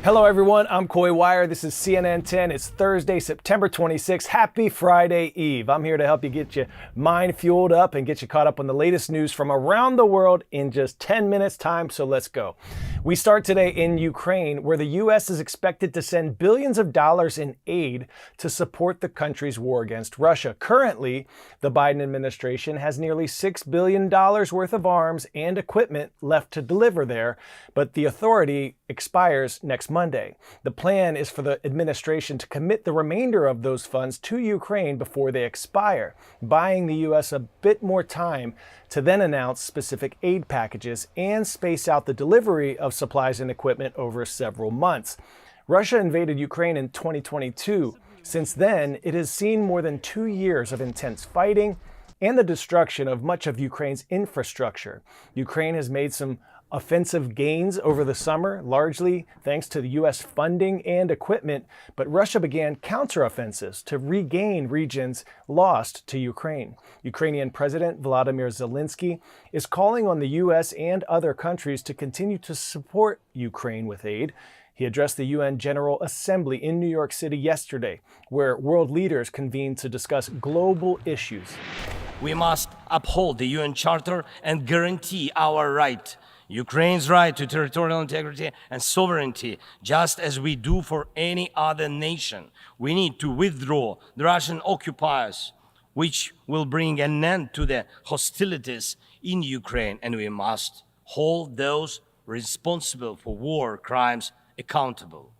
Hello everyone, I'm Coy Wire. This is CNN 10. It's Thursday, September 26th. Happy Friday Eve. I'm here to help you get your mind fueled up and get you caught up on the latest news from around the world in just 10 minutes time, so let's go. We start today in Ukraine, where the U.S. is expected to send billions of dollars in aid to support the country's war against Russia. Currently, the Biden administration has nearly $6 billion worth of arms and equipment left to deliver there, but the authority expires next Monday. The plan is for the administration to commit the remainder of those funds to Ukraine before they expire, buying the U.S. a bit more time to then announce specific aid packages and space out the delivery of supplies and equipment over several months. Russia invaded Ukraine in 2022. Since then, it has seen more than 2 years of intense fighting and the destruction of much of Ukraine's infrastructure. Ukraine has made some offensive gains over the summer, largely thanks to the U.S. funding and equipment, but Russia began counteroffensives to regain regions lost to Ukraine. Ukrainian President Volodymyr Zelensky is calling on the U.S. and other countries to continue to support Ukraine with aid. He addressed the UN General Assembly in New York City yesterday, where world leaders convened to discuss global issues. We must uphold the UN Charter and guarantee our right, Ukraine's right to territorial integrity and sovereignty, just as we do for any other nation. We need to withdraw the Russian occupiers, which will bring an end to the hostilities in Ukraine, and we must hold those responsible for war crimes accountable.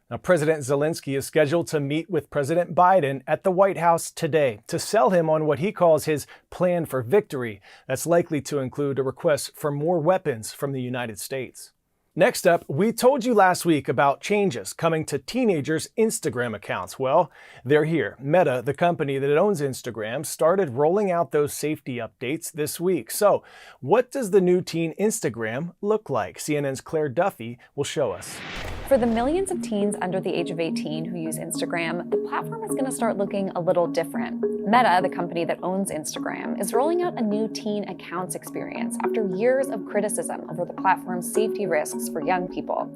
Now, President Zelensky is scheduled to meet with President Biden at the White House today to sell him on what he calls his plan for victory. That's likely to include a request for more weapons from the United States. Next up, we told you last week about changes coming to teenagers' Instagram accounts. Well, they're here. Meta, the company that owns Instagram, started rolling out those safety updates this week. So, what does the new teen Instagram look like? CNN's Claire Duffy will show us. For the millions of teens under the age of 18 who use Instagram, the platform is going to start looking a little different. Meta, the company that owns Instagram, is rolling out a new teen accounts experience after years of criticism over the platform's safety risks for young people.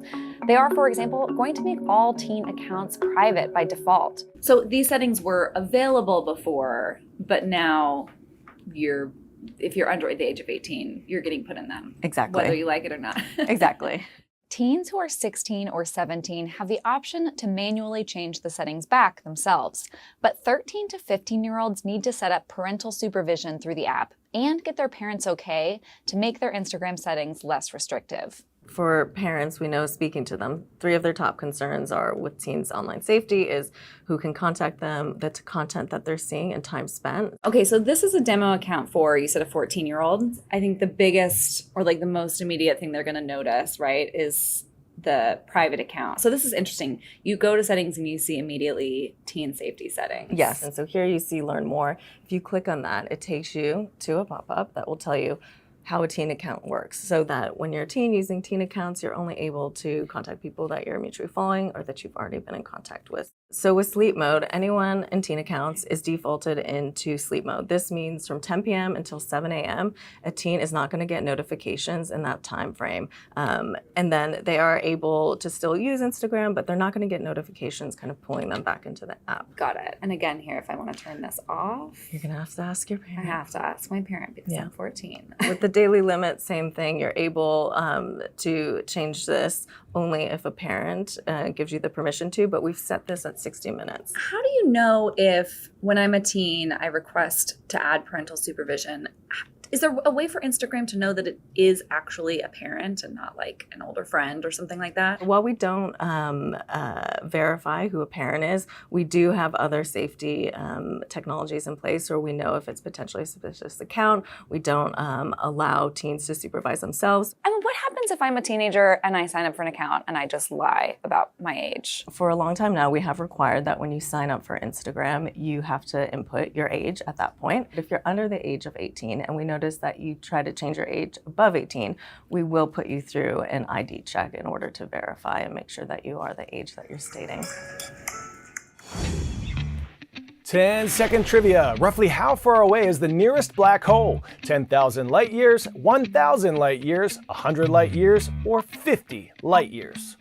They are, for example, going to make all teen accounts private by default. So these settings were available before, but now if you're under the age of 18, you're getting put in them. Exactly. Whether you like it or not. Exactly. Teens who are 16 or 17 have the option to manually change the settings back themselves, but 13 to 15-year-olds need to set up parental supervision through the app and get their parents okay to make their Instagram settings less restrictive. For parents, we know speaking to them, 3 of their top concerns are with teens' online safety is who can contact them, the content that they're seeing, and time spent. Okay, so this is a demo account for, you said, a 14-year-old. I think the biggest or the most immediate thing they're going to notice, right, is the private account. So this is interesting. You go to settings and you see immediately teen safety settings. Yes, and so here you see learn more. If you click on that, it takes you to a pop-up that will tell you how a teen account works, so that when you're a teen using teen accounts, you're only able to contact people that you're mutually following or that you've already been in contact with. So with sleep mode, anyone in teen accounts is defaulted into sleep mode. This means from 10 p.m. until 7 a.m., a teen is not going to get notifications in that time frame. And then they are able to still use Instagram, but they're not going to get notifications kind of pulling them back into the app. Got it. And again, here, if I want to turn this off, You're going to have to ask your parent. I have to ask my parent because I'm 14. With the daily limit, same thing. You're able to change this only if a parent gives you the permission to, but we've set this at 60 minutes. How do you know if, when I'm a teen, I request to add parental supervision? Is there a way for Instagram to know that it is actually a parent and not like an older friend or something like that? While we don't verify who a parent is, we do have other safety technologies in place where we know if it's potentially a suspicious account. We don't allow teens to supervise themselves. I mean, what happens if I'm a teenager and I sign up for an account and I just lie about my age? For a long time now, we have required that when you sign up for Instagram, you have to input your age at that point. If you're under the age of 18 and we notice that you try to change your age above 18, we will put you through an ID check in order to verify and make sure that you are the age that you're stating. 10-second trivia. Roughly how far away is the nearest black hole? 10,000 light years, 1,000 light years, 100 light years, or 50 light years?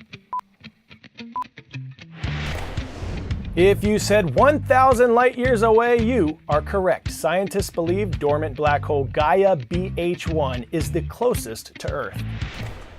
If you said 1,000 light years away, you are correct. Scientists believe dormant black hole Gaia BH1 is the closest to Earth.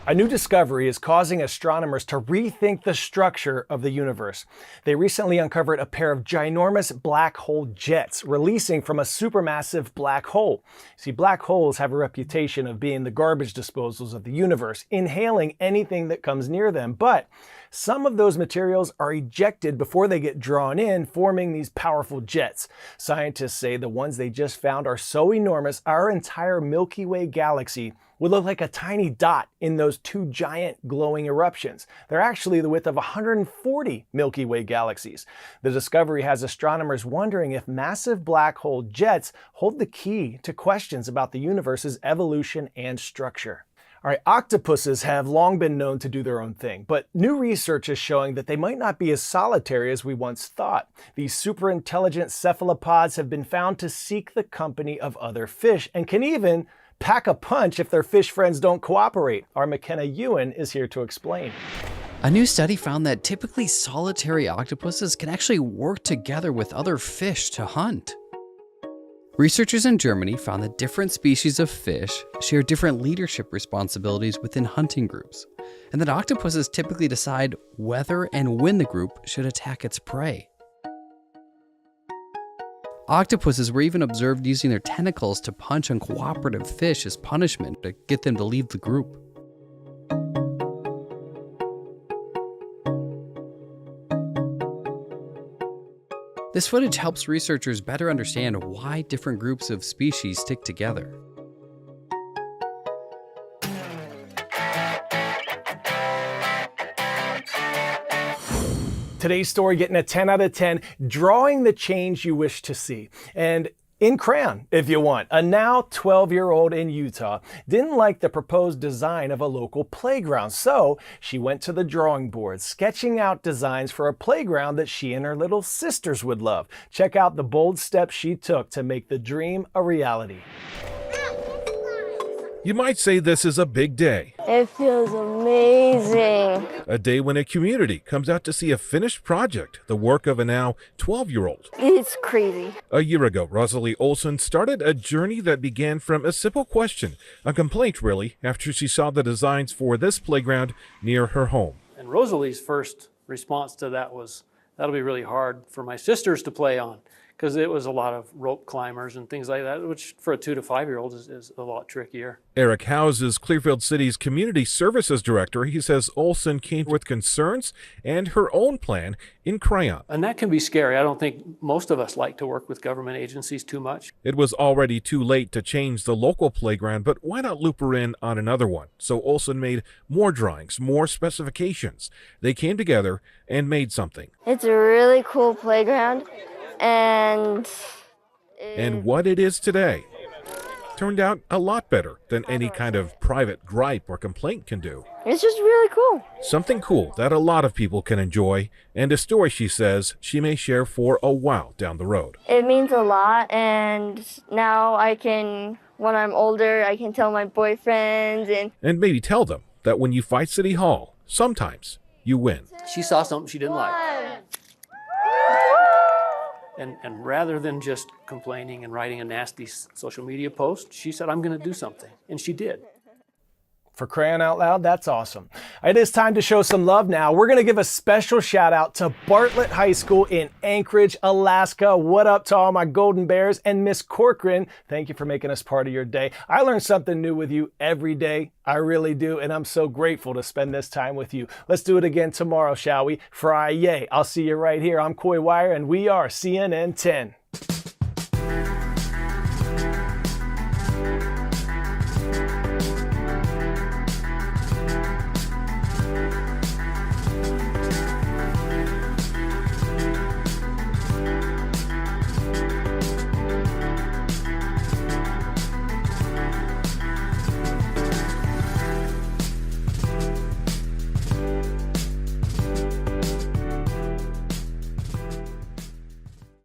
A new discovery is causing astronomers to rethink the structure of the universe. They recently uncovered a pair of ginormous black hole jets releasing from a supermassive black hole. See, black holes have a reputation of being the garbage disposals of the universe, inhaling anything that comes near them. But some of those materials are ejected before they get drawn in, forming these powerful jets. Scientists say the ones they just found are so enormous, our entire Milky Way galaxy would look like a tiny dot in those two giant glowing eruptions. They're actually the width of 140 Milky Way galaxies. The discovery has astronomers wondering if massive black hole jets hold the key to questions about the universe's evolution and structure. All right, octopuses have long been known to do their own thing, but new research is showing that they might not be as solitary as we once thought. These super intelligent cephalopods have been found to seek the company of other fish and can even pack a punch if their fish friends don't cooperate. Our McKenna Ewan is here to explain. A new study found that typically solitary octopuses can actually work together with other fish to hunt. Researchers in Germany found that different species of fish share different leadership responsibilities within hunting groups, and that octopuses typically decide whether and when the group should attack its prey. Octopuses were even observed using their tentacles to punch uncooperative fish as punishment to get them to leave the group. This footage helps researchers better understand why different groups of species stick together. Today's story getting a 10 out of 10, drawing the change you wish to see. And in crayon, if you want. A now 12-year-old in Utah didn't like the proposed design of a local playground, so she went to the drawing board, sketching out designs for a playground that she and her little sisters would love. Check out the bold steps she took to make the dream a reality. You might say this is a big day. It feels amazing. A day when a community comes out to see a finished project, the work of a now 12-year-old. It's crazy. A year ago, Rosalie Olson started a journey that began from a simple question, a complaint really, after she saw the designs for this playground near her home. And Rosalie's first response to that was, that'll be really hard for my sisters to play on, because it was a lot of rope climbers and things like that, which for a 2 to 5 year old is a lot trickier. Eric Howes is Clearfield City's Community Services Director. He says Olson came with concerns and her own plan in crayon. And that can be scary. I don't think most of us like to work with government agencies too much. It was already too late to change the local playground, but why not loop her in on another one? So Olson made more drawings, more specifications. They came together and made something. It's a really cool playground. And what it is today turned out a lot better than any kind of private gripe or complaint can do. It's just really cool. Something cool that a lot of people can enjoy, and a story she says she may share for a while down the road. It means a lot, and now when I'm older, I can tell my boyfriends and maybe tell them that when you fight City Hall, sometimes you win. She saw something she didn't like. And rather than just complaining and writing a nasty social media post, she said, I'm going to do something. And she did. For crying out loud, that's awesome. It is time to show some love now. We're going to give a special shout out to Bartlett High School in Anchorage, Alaska. What up to all my Golden Bears? And Miss Corcoran, thank you for making us part of your day. I learn something new with you every day. I really do. And I'm so grateful to spend this time with you. Let's do it again tomorrow, shall we? Friday. I'll see you right here. I'm Coy Wire, and we are CNN 10.